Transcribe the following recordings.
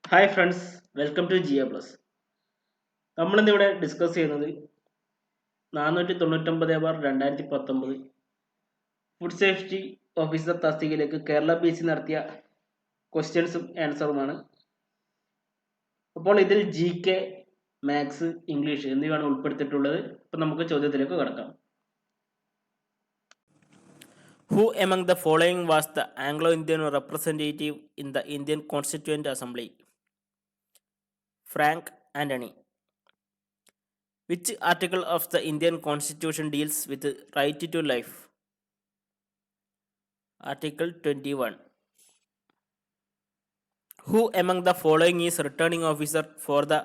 Hi friends, welcome to ജിയ plus. നമ്മളിന്നിവിടെ discuss ചെയ്യുന്നത് 499/2019 ഫുഡ് സേഫ്റ്റി ഓഫീസർ തസ്തികയിലേക്ക് കേരള PSC നടത്തിയ ക്വസ്റ്റ്യൻസും ആൻസറുമാണ്. അപ്പോൾ ഇതിൽ GK, മാത്സ്, ഇംഗ്ലീഷ് എന്നിവയാണ് ഉൾപ്പെടുത്തിയിട്ടുള്ളത്. അപ്പോൾ നമുക്ക് ചോദ്യത്തിലേക്ക് കടക്കാം. Who among the following was the Anglo-Indian representative in the Indian Constituent Assembly? Frank Anthony. Which article of the Indian Constitution deals with right to life? Article 21. Who among the following is returning officer for the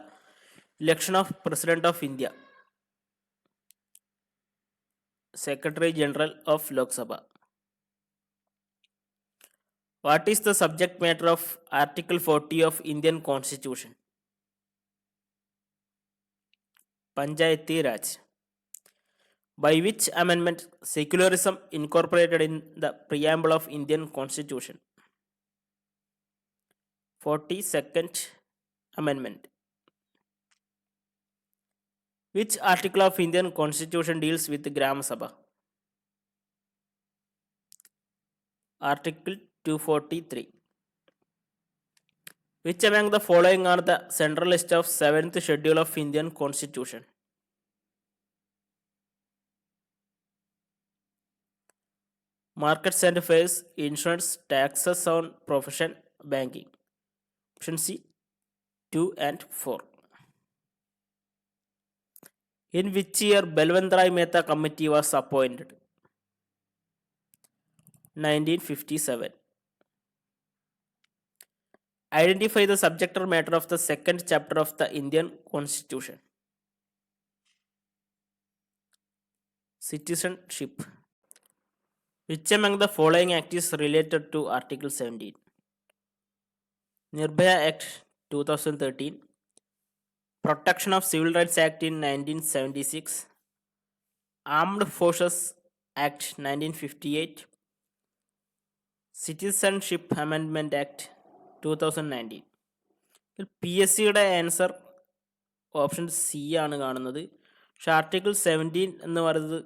election of President of India? Secretary General of Lok Sabha. What is the subject matter of Article 40 of Indian Constitution? Panchayati Raj. By which amendment secularism incorporated in the preamble of Indian Constitution? 42nd Amendment. Which article of Indian Constitution deals with Gram Sabha? Article 243. Which among the following are the central list of 7th schedule of Indian Constitution? Markets and affairs, insurance, taxes on profession, banking. Option C, 2 and 4. In which year Balwant Rai Mehta Committee was appointed? 1957. Identify the subject or matter of the second chapter of the Indian Constitution. Citizenship. Which among the following act is related to Article 17? Nirbhaya Act 2013, Protection of Civil Rights Act in 1976, Armed Forces Act 1958, Citizenship Amendment Act 2019. PSCയുടെ answer option C ആണ് കാണുന്നത്. പക്ഷെ article 17 എന്ന് പറയുന്നത്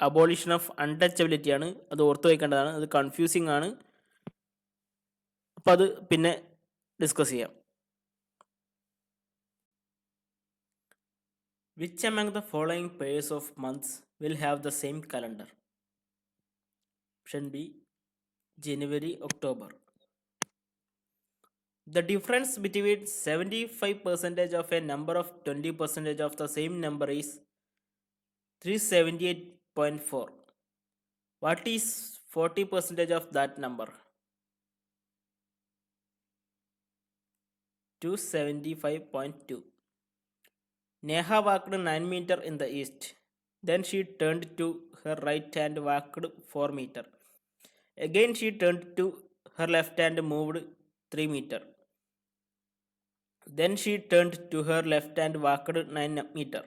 abolition of untouchability ആണ്. അത് ഓർത്തു വയ്ക്കേണ്ടതാണ്. അത് കൺഫ്യൂസിങ് ആണ്. അപ്പോൾ അത് പിന്നെ ഡിസ്കസ് ചെയ്യാം. Which among the following pairs of months will have the same calendar? Option B, January, October. The difference between 75% of a number of 20% of the same number is 378.4. What is 40% of that number? 275.2. Neha walked 9 meters in the east. Then she turned to her right and walked 4 meters. Again she turned to her left and moved 3 meters. Then she turned to her left and walked 9 meters.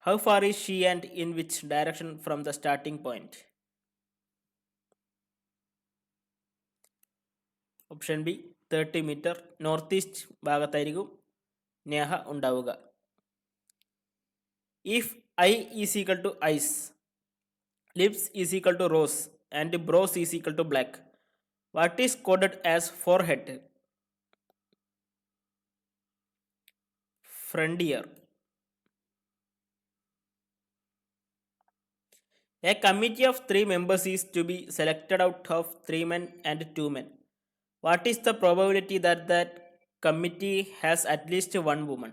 How far is she and in which direction from the starting point? Option B, 30 meters. Northeast ഭാഗത്തായിരിക്കും Neha ഉണ്ടാവുക. If I is equal to ice, lips is equal to rose, and brows is equal to black, what is coded as forehead? Front ear. A committee of 3 members is to be selected out of 3 men and 2 men. What is the probability that that committee has at least 1 woman?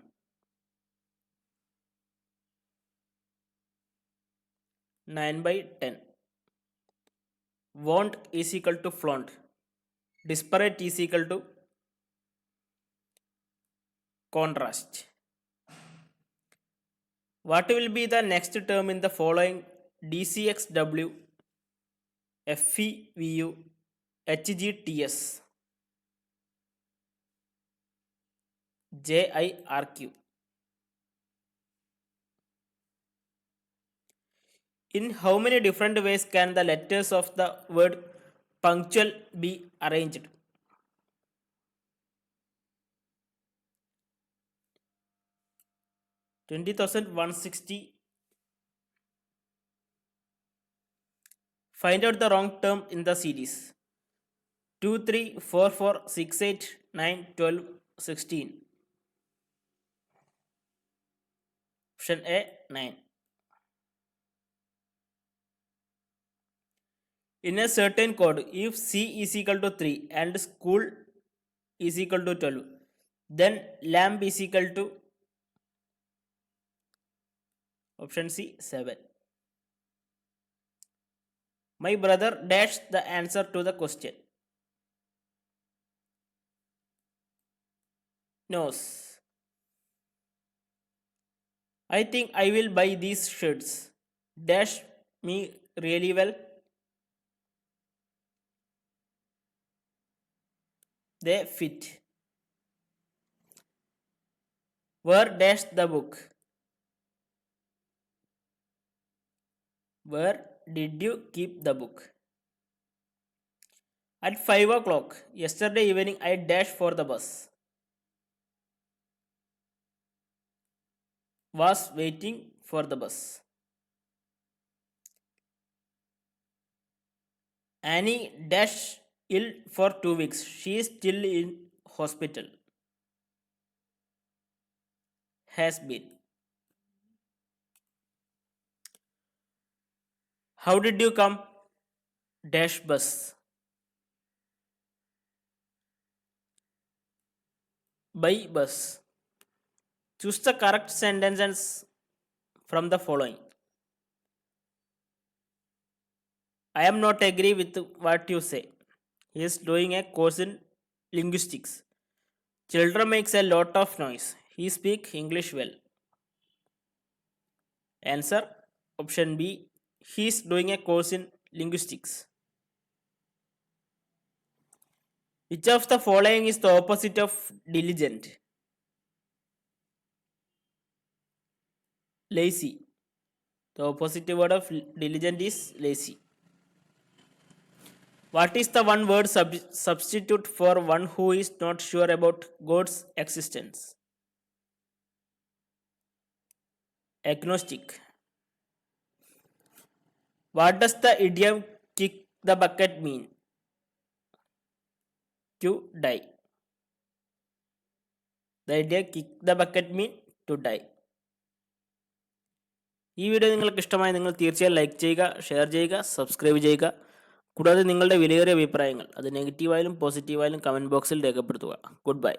9/10. Want is equal to flaunt. Disparate is equal to contrast. What will be the next term in the following DCXW, FEVU, HGTS? JIRQ. In how many different ways can the letters of the word punctual be arranged? 20,160. Find out the wrong term in the series. 2, 3, 4, 4, 6, 8, 9, 12, 16. Option A, 9. In a certain code, if C is equal to 3 and school is equal to 12, then lamp is equal to option C, 7. My brother dashed the answer to the question. Nose. I think I will buy these shirts. Dash me really well. They fit. Where dash the book? Where did you keep the book? At 5 o'clock yesterday evening, I dashed for the bus. Was waiting for the bus. Annie dashed ill for 2 weeks. She is still in hospital. Has been. How did you come? Dash bus. By bus. Choose the correct sentences from the following. I am not agree with what you say. He is doing a course in linguistics. Children makes a lot of noise. He speak English well. Answer option B. He is doing a course in linguistics. Which of the following is the opposite of diligent? Lazy. The opposite word of diligent is lazy. What is the one word substitute for one who is not sure about God's existence? Agnostic. What does the idiom kick the bucket mean? To die. The idiom kick the bucket mean to die. ഈ video നിങ്ങൾക്ക് ഇഷ്ടമായി നിങ്ങൾ തീർച്ചയായും like ചെയ്യുക, share ചെയ്യുക, subscribe ചെയ്യുക. കൂടാതെ നിങ്ങളുടെ വിലയേറിയ അഭിപ്രായങ്ങൾ അത് നെഗറ്റീവായാലും പോസിറ്റീവായാലും കമൻറ്റ് ബോക്സിൽ രേഖപ്പെടുത്തുക. Good bye.